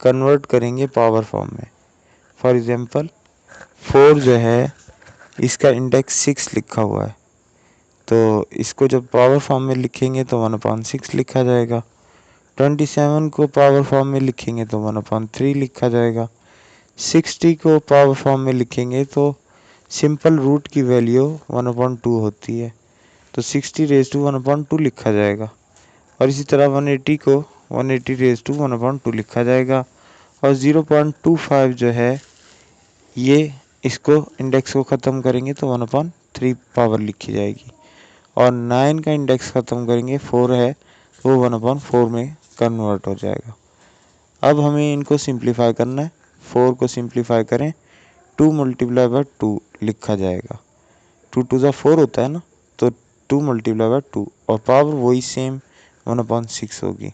Convert करेंगे power form में। For example 4 जो है इसका इंडेक्स 6 लिखा हुआ है, तो इसको जब पावर फॉर्म में लिखेंगे तो 1/6 लिखा जाएगा। 27 को पावर फॉर्म में लिखेंगे तो 1/3 लिखा जाएगा। 60 को पावर फॉर्म में लिखेंगे तो सिंपल रूट की वैल्यू 1/2 होती है, तो 60 रेज़ टू 1/2 लिखा जाएगा। और इसी तरह 180 को 180 रेज़ टू 1/2 लिखा जाएगा। और 0.25 जो है ये इसको इंडेक्स को ख़त्म करेंगे तो 1/3 पावर लिखी जाएगी। और 9 का इंडेक्स ख़त्म करेंगे 4 है, वो 1/4 में कन्वर्ट हो जाएगा। अब हमें इनको सिंप्लीफाई करना है। 4 को सिंप्लीफाई करें 2 × 2 लिखा जाएगा। 2 2 4 होता है ना, तो 2 × 2 और पावर वही सेम 1/6 होगी।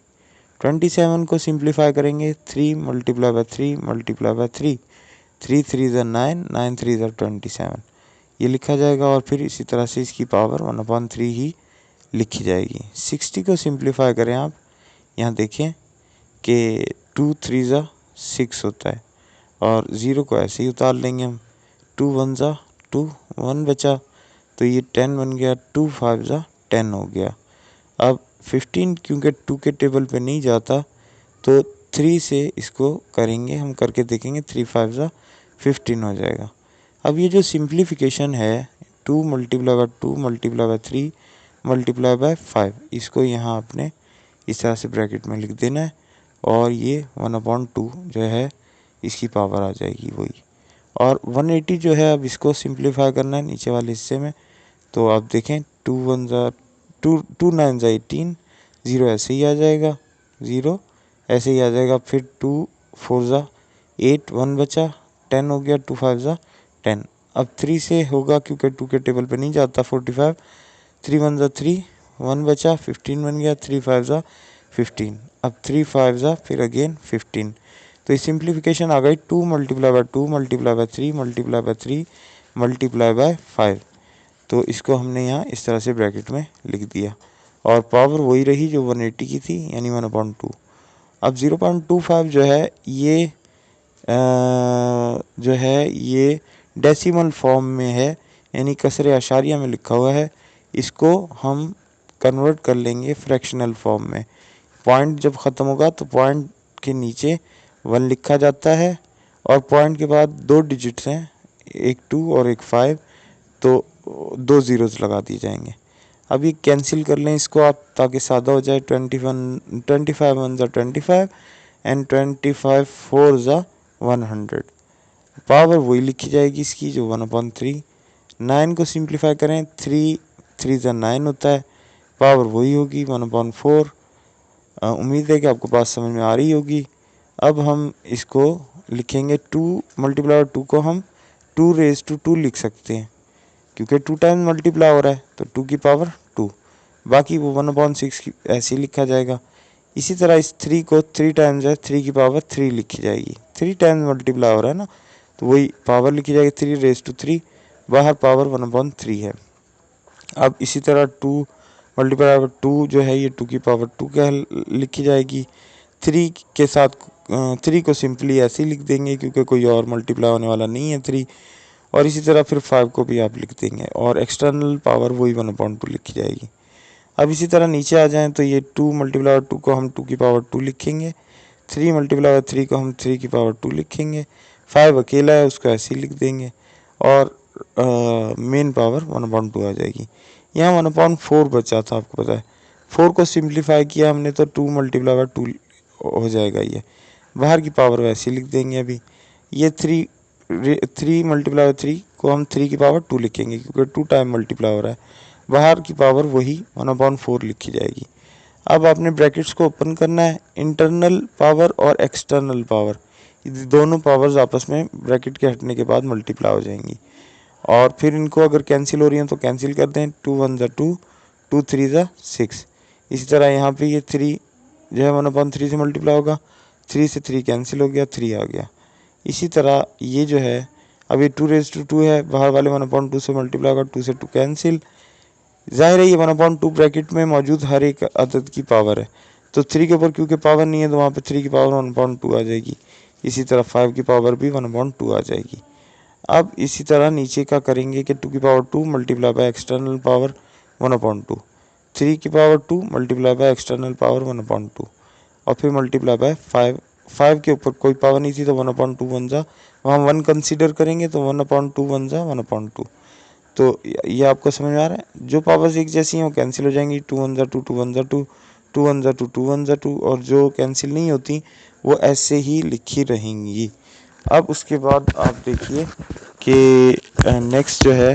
27 को सिंप्लीफाई करेंगे 3 × 3 × 3 3 3 9 9 3 27 ये लिखा जाएगा। और फिर इसी तरह से इसकी पावर 1/3 ही लिखी जाएगी। 60 को सिंप्लीफाई करें आप, यहाँ देखें कि 2 3 6 होता है और 0 को ऐसे ही उतार लेंगे हम। 2 1 2 1 बचा, तो ये 10 बन गया। 2 5 10 हो गया। अब 15 क्योंकि 2 के टेबल पे नहीं जाता, तो 3 से इसको करेंगे, हम करके देखेंगे। 3 5 15 हो जाएगा। अब ये जो सिंप्लीफिकेशन है 2 × 2 × 3 × 5, इसको यहाँ आपने इस तरह से ब्रैकेट में लिख देना है और ये 1/2 जो है इसकी पावर आ जाएगी वही। और 180 जो है अब इसको सिंप्लीफाई करना है नीचे वाले हिस्से में, तो आप देखें 2 1 2 9 18 0 ऐसे ही आ जाएगा, 0 ऐसे ही आ जाएगा। फिर 2 4 8 1 बचा, 10 हो गया। 2 5 10। अब 3 से होगा क्योंकि 2 के टेबल पे नहीं जाता। 45 3 1 3 1 बचा, 15 बन गया। 3 5 15। अब 3 5 फिर अगेन 15। तो ये सिंप्लीफिकेशन आ गई 2 × 2 × 3 × 3 × 5। तो इसको हमने यहाँ इस तरह से ब्रैकेट में लिख दिया और पावर वही रही जो 180 की थी, यानी 1/2। अब 0.25 जो है ये डेसिमल फॉर्म में है, यानी कसरे आशारिया में लिखा हुआ है। इसको हम कन्वर्ट कर लेंगे फ्रैक्शनल फॉर्म में। पॉइंट जब ख़त्म होगा तो पॉइंट के नीचे 1 लिखा जाता है और पॉइंट के बाद 2 डिजिट्स हैं, एक 2 और एक 5, तो 2 ज़ीरोज़ लगा दिए जाएंगे। अब ये कैंसिल कर लें इसको आप, ताकि सादा हो जाए। 25 1 25 एंड 25 4 100। पावर वही लिखी जाएगी इसकी जो 1/3। 9 को सिंप्लीफाई करें 3 3 9 होता है, पावर वही होगी 1/4। उम्मीद है कि आपको बात समझ में आ रही होगी। अब हम इसको लिखेंगे 2 × 2 को हम 2 रेज़ टू 2 लिख सकते हैं, क्योंकि 2 टाइम्स मल्टीप्लाई हो रहा है तो 2 की पावर 2, बाकी वो 1/6 ऐसे ही लिखा जाएगा। इसी तरह इस 3 को 3 टाइम्स है, 3 की पावर 3 लिखी जाएगी। 3 टाइम्स मल्टीप्लाई हो रहा है ना, तो वही पावर लिखी जाएगी 3 रेज़ टू 3, बाहर पावर 1/3 है। अब इसी तरह 2 × 2 जो है ये 2 की पावर 2 क्या लिखी जाएगी। 3 के साथ 3 को सिंपली ऐसे ही लिख देंगे क्योंकि कोई और मल्टीप्लाई होने वाला नहीं है 3। और इसी तरह फिर 5 को भी आप लिख देंगे और एक्सटर्नल पावर वही 1/2 लिखी जाएगी। अब इसी तरह नीचे आ जाएं तो ये 2 × 2 को हम 2 की पावर 2 लिखेंगे। 3 × 3 को हम 3 की पावर 2 लिखेंगे। 5 अकेला है उसको ऐसे ही लिख देंगे और मेन पावर 1/2 आ जाएगी। यहाँ 1/4 बचा था, आपको पता है। 4 को सिंप्लीफाई किया हमने तो 2 × 2 हो जाएगा। ये बाहर की पावर वैसे ही लिख देंगे। अभी ये 3 × 3 को हम 3 की पावर 2 लिखेंगे क्योंकि 2 टाइम मल्टीप्लाई हो रहा है, बाहर की पावर वही 1/4 लिखी जाएगी। अब आपने ब्रैकेट्स को ओपन करना है। इंटरनल पावर और एक्सटर्नल पावर, ये दोनों पावर्स आपस में ब्रैकेट के हटने के बाद मल्टीप्लाई हो जाएंगी और फिर इनको अगर कैंसिल हो रही हैं तो कैंसिल कर दें। 2 1 2, 2 3 6। इसी तरह यहाँ पे ये 3 जो है 1/3 से मल्टीप्लाई होगा। 3 से 3 कैंसिल हो गया, 3 आ गया। इसी तरह ये जो है अब ये 2 रेज़ टू 2 है, बाहर वाले 1/2 से मल्टीप्लाई होगा, 2 से 2 कैंसिल। ज़ाहिर है ये 1/2 ब्रैकेट में मौजूद हर एक अदद की पावर है। तो 3 के ऊपर क्योंकि पावर नहीं है तो वहाँ पे 3 की पावर 1/2 आ जाएगी। इसी तरह 5 की पावर भी 1/2 आ जाएगी। अब इसी तरह नीचे का करेंगे कि 2 की power 2 multiply by external power 1/2, 3 की power 2 multiply by external power 1/2 और फिर मल्टीप्लाई बाय 5। 5 के ऊपर कोई पावर नहीं थी तो 1/2 बन जा, वहाँ 1 कंसीडर करेंगे तो 1/2 बन जा 1/2। तो ये आपको समझ में आ रहा है। जो पावर्स एक जैसी हैं वो कैंसिल हो जाएंगी, 2 1 जा 2, 2 1 जा 2, 2 1 जा 2, 2 1 जा 2, और जो कैंसिल नहीं होती वो ऐसे ही लिखी रहेंगी। अब उसके बाद आप देखिए कि नेक्स्ट जो है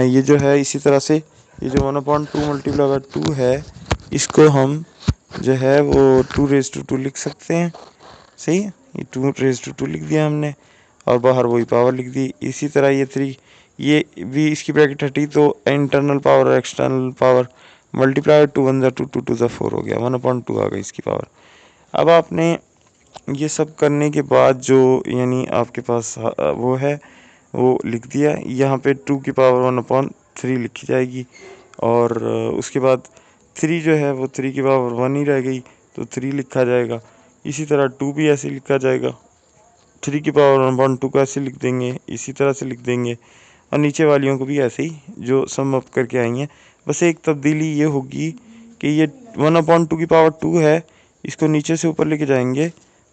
ये जो है इसी तरह से ये जो 1/2 मल्टीप्लाई बाय 2 है इसको हम जो है वो 2 लिख सकते हैं। सही है, ये 2 लिख दिया हमने और बाहर वही पावर लिख दी। इसी तरह ये 3 ये भी इसकी ब्रैकेट हटी तो इंटरनल पावर और एक्सटर्नल पावर मल्टीप्लाई 2 1 जा 2, 2 2 जा 4 हो गया, 1/2 आ गई इसकी पावर। अब आपने ये सब करने के बाद जो यानी आपके पास वो है वो लिख दिया। यहाँ पे 2 की पावर 1/3 लिखी जाएगी और उसके बाद 3 जो है वो 3 की पावर 1 ही रह गई तो 3 लिखा जाएगा। इसी तरह 2 भी ऐसे लिखा जाएगा, 3 की पावर 1/2 को ऐसे लिख देंगे, इसी तरह से लिख देंगे और नीचे वालियों को भी ऐसे ही जो सम अप करके आएंगे। बस एक तब्दीली ये होगी कि ये 1/2 की पावर 2 है, इसको नीचे से ऊपर लेके जाएंगे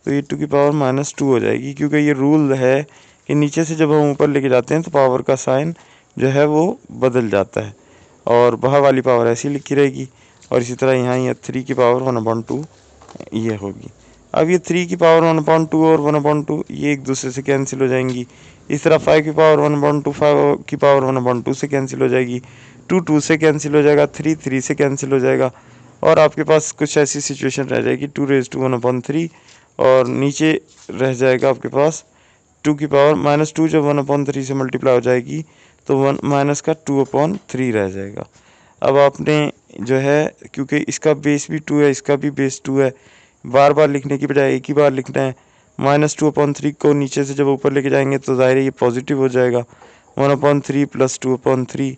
तो ये 2 की पावर -2 हो जाएगी, क्योंकि ये रूल है कि नीचे से जब हम ऊपर लेके जाते हैं तो पावर का साइन जो है वो बदल जाता है और बाहर वाली पावर ऐसी लिखी रहेगी। और इसी तरह यहाँ ये 3 की पावर 1/2 ये होगी। अब ये 3 की पावर 1/2 और 1/2 ये एक दूसरे से कैंसिल हो जाएंगी। इस तरह 5 की पावर 1/2 5 की पावर 1/2 से कैंसिल हो जाएगी, 2 2 से कैंसिल हो जाएगा, 3 3 से कैंसिल हो जाएगा और आपके पास कुछ ऐसी सिचुएशन रह जाएगी 2⁻1/3 और नीचे रह जाएगा आपके पास 2 की पावर -2 जब 1/3 से मल्टीप्लाई हो जाएगी तो 1 माइनस का 2/3 रह जाएगा। अब आपने जो है क्योंकि इसका बेस भी 2 है इसका भी बेस 2 है, बार बार लिखने की बजाय एक ही बार लिखना है। -2/3 को नीचे से जब ऊपर लेके जाएंगे तो ज़ाहिर है ये पॉजिटिव हो जाएगा, 1/3 + 2/3।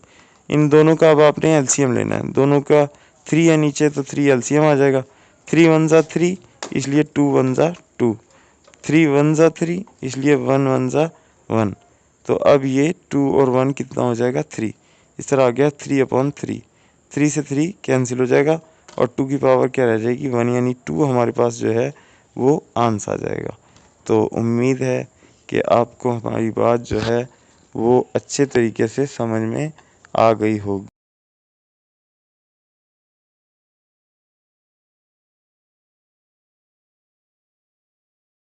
इन दोनों का अब आपने एलसीएम लेना है, दोनों का 3 है नीचे तो 3 एलसीएम आ जाएगा, 3 1 जा 3 इसलिए 2 1 जा 2, 3 1 जा 3 इसलिए 1 1 जा 1। तो अब ये 2 और 1 कितना हो जाएगा 3, इस तरह आ गया 3/3। 3 से 3 कैंसिल हो जाएगा और 2 की पावर क्या रह जाएगी 1, यानी 2 हमारे पास जो है वो आंसर आ जाएगा। तो उम्मीद है कि आपको हमारी बात जो है वो अच्छे तरीके से समझ में आ गई होगी।